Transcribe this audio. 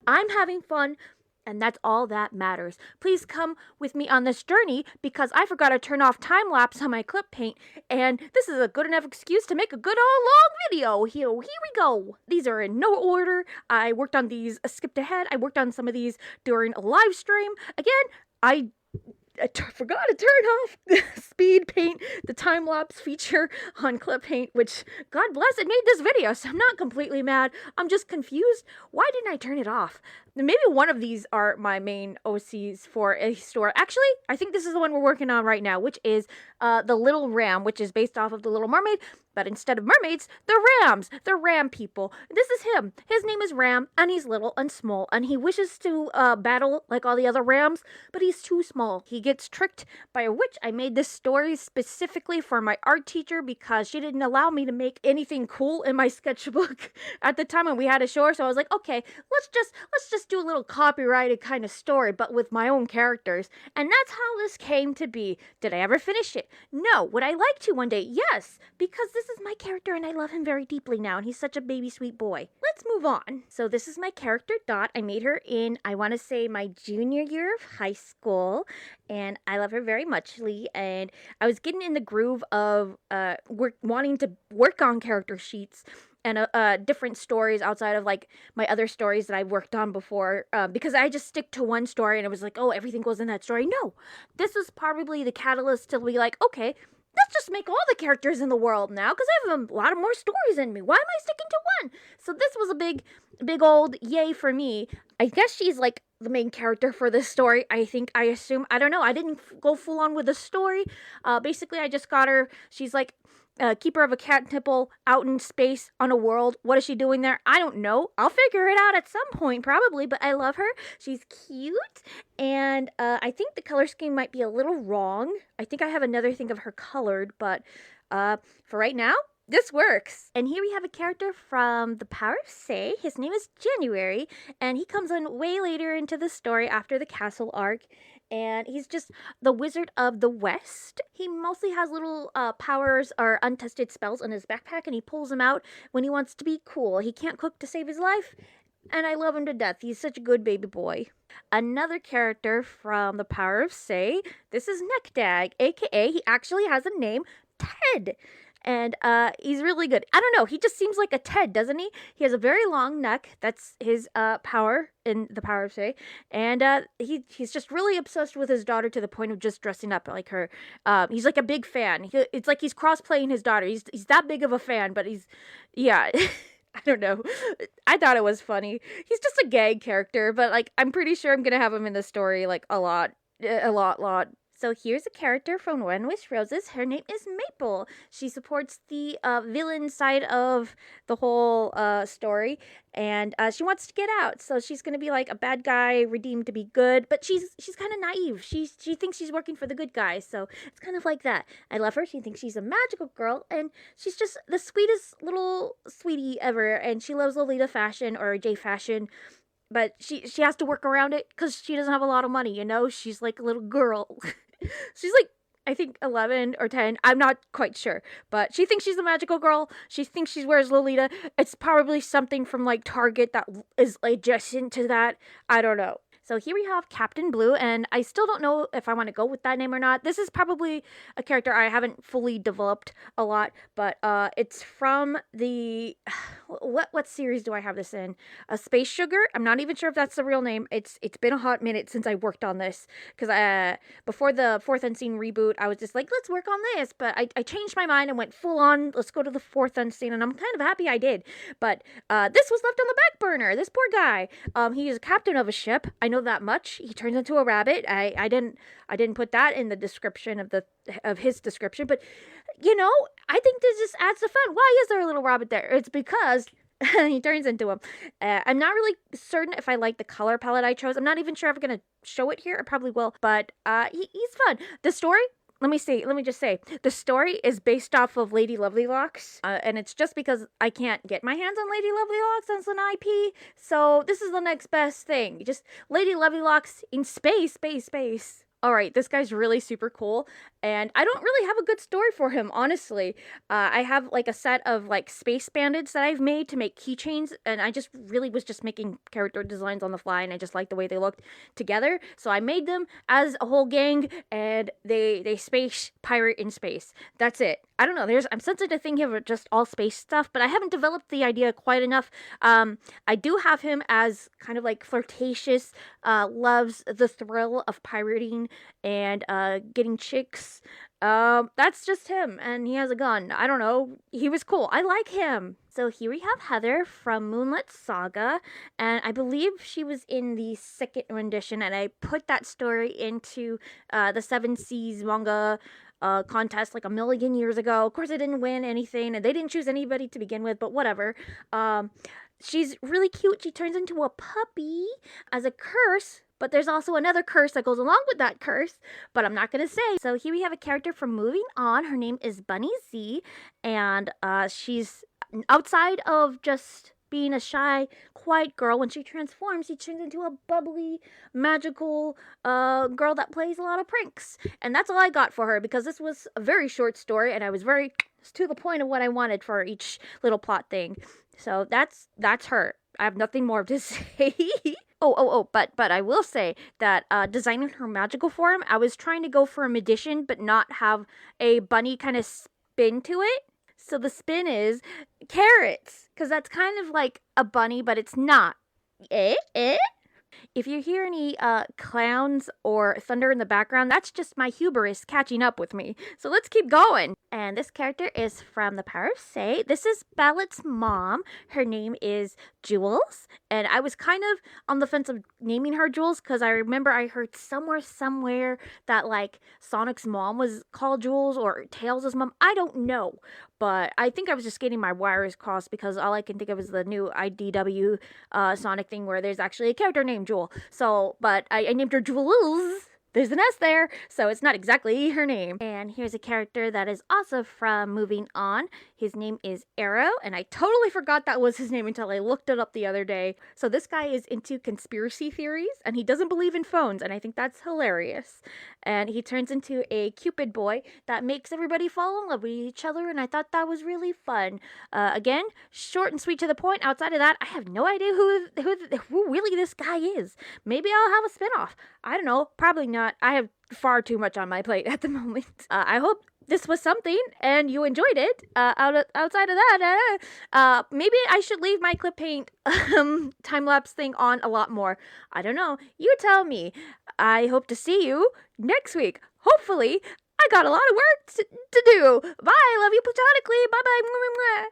I'm having fun, and that's all that matters. Please come with me on this journey because I forgot to turn off time lapse on my clip paint, and this is a good enough excuse to make a good old long video. Here we go. These are in no order. I worked on these, skipped ahead. I worked on some of these during a live stream. Again, I forgot to turn off the speed paint, the time lapse feature on clip paint, which, God bless, it made this video, so I'm not completely mad. I'm just confused. Why didn't I turn it off? Maybe one of these are my main OCs for a store. Actually, I think this is the one we're working on right now, which is the Little Ram, which is based off of the Little Mermaid. But instead of mermaids, they're rams. They're ram people. This is him. His name is Ram, and he's little and small, and he wishes to battle like all the other rams, but he's too small. He gets tricked by a witch. I made this story specifically for my art teacher because she didn't allow me to make anything cool in my sketchbook at the time when we had a show. So I was like, okay, let's just do a little copyrighted kind of story, but with my own characters. And that's how this came to be. Did I ever finish it? No. Would I like to one day? Yes, because this is my character and I love him very deeply now, and he's such a baby sweet boy. Let's move on. So this is my character, Dot. I made her in, I want to say, my junior year of high school, and I love her very muchly. And I was getting in the groove of wanting to work on character sheets and different stories outside of like my other stories that I've worked on before, because I just stick to one story and it was like, oh, everything goes in that story. No, this was probably the catalyst to be like, okay, let's just make all the characters in the world now because I have a lot of more stories in me. Why am I sticking to one? So this was a big old yay for me. I guess she's like the main character for this story. I assume. I don't know. I didn't go full on with the story. Basically, I just got her. She's like keeper of a cat nipple out in space on a world. What is she doing there? I don't know. I'll figure it out at some point, probably, but I love her. She's cute, and I think the color scheme might be a little wrong. I think I have another thing of her colored, but for right now, this works. And here we have a character from The Power of Say. His name is January, and he comes in way later into the story after the castle arc. And he's just the Wizard of the West. He mostly has little powers or untested spells in his backpack, and he pulls them out when he wants to be cool. He can't cook to save his life, and I love him to death. He's such a good baby boy. Another character from The Power of Say. This is Neckdag, aka he actually has a name, Ted. And he's really good. I don't know, he just seems like a Ted, doesn't he? He has a very long neck. That's his power in The Power of Say. And he's just really obsessed with his daughter to the point of just dressing up like her. He's like a big fan. It's like he's cross-playing his daughter. He's that big of a fan, but yeah. I don't know. I thought it was funny. He's just a gag character, but like I'm pretty sure I'm gonna have him in the story like a lot. So here's a character from When Wish Roses. Her name is Maple. She supports the villain side of the whole story, and she wants to get out. So she's gonna be like a bad guy redeemed to be good, but she's kind of naive. She thinks she's working for the good guys, so it's kind of like that. I love her. She thinks she's a magical girl, and she's just the sweetest little sweetie ever. And she loves Lolita fashion or J fashion. But she has to work around it because she doesn't have a lot of money, you know? She's like a little girl. She's like, I think 11 or 10. I'm not quite sure. But she thinks she's a magical girl. She thinks she wears Lolita. It's probably something from like Target that is adjacent to that. I don't know. So here we have Captain Blue, and I still don't know if I want to go with that name or not. This is probably a character I haven't fully developed a lot, but it's from the what series do I have this in? Space Sugar. I'm not even sure if that's the real name. It's been a hot minute since I worked on this because before the Fourth Unseen reboot, I was just like, let's work on this, but I changed my mind and went full on. Let's go to the Fourth Unseen, and I'm kind of happy I did. But this was left on the back burner. This poor guy. He is a captain of a ship. I know that much. He turns into a rabbit. I didn't put that in the description of his description, but you know, I think this just adds the fun. Why is there a little rabbit there? It's because he turns into him. I'm not really certain if I like the color palette I chose. I'm not even sure if I'm gonna show it here. I probably will, but he's fun. The story. Let me just say, the story is based off of Lady Lovelocks, and it's just because I can't get my hands on Lady Lovelocks as an IP, so this is the next best thing. Just Lady Lovelocks in space. All right, this guy's really super cool, and I don't really have a good story for him, honestly. I have like a set of like space bandits that I've made to make keychains, and I just really was just making character designs on the fly, and I just liked the way they looked together. So I made them as a whole gang, and they space pirate in space. That's it. I don't know. I'm sensitive to thinking of just all space stuff, but I haven't developed the idea quite enough. I do have him as kind of like flirtatious, loves the thrill of pirating and getting chicks. That's just him, and he has a gun. I don't know. He was cool. I like him. So here we have Heather from Moonlight Saga, and I believe she was in the second rendition, and I put that story into the Seven Seas manga contest like a million years ago. Of course, I didn't win anything, and they didn't choose anybody to begin with, but whatever. She's really cute. She turns into a puppy as a curse, but there's also another curse that goes along with that curse, but I'm not going to say. So here we have a character from Moving On. Her name is Bunny Z, and she's outside of just being a shy, quiet girl. When she transforms, she turns into a bubbly, magical girl that plays a lot of pranks. And that's all I got for her, because this was a very short story, and I was very to the point of what I wanted for each little plot thing. So that's her. I have nothing more to say. But I will say that designing her magical form, I was trying to go for a magician, but not have a bunny kind of spin to it. So the spin is carrots, because that's kind of like a bunny, but it's not. If you hear any clowns or thunder in the background, that's just my hubris catching up with me. So let's keep going. And this character is from The Power of Say. This is Ballet's mom. Her name is Jules. And I was kind of on the fence of naming her Jules, because I remember I heard somewhere that like Sonic's mom was called Jules, or Tails' mom. I don't know. But I think I was just getting my wires crossed, because all I can think of is the new IDW Sonic thing where there's actually a character named Jewel. So, but I named her Jules. There's an S there, so it's not exactly her name. And here's a character that is also from Moving On. His name is Arrow, and I totally forgot that was his name until I looked it up the other day. So this guy is into conspiracy theories, and he doesn't believe in phones, and I think that's hilarious. And he turns into a Cupid boy that makes everybody fall in love with each other, and I thought that was really fun. Again, short and sweet to the point. Outside of that, I have no idea who really this guy is. Maybe I'll have a spinoff. I don't know. Probably not. I have far too much on my plate at the moment. I hope this was something and you enjoyed it. Outside of that, maybe I should leave my clip paint time-lapse thing on a lot more. I don't know. You tell me. I hope to see you next week. Hopefully, I got a lot of work to do. Bye. Love you platonically. Bye-bye.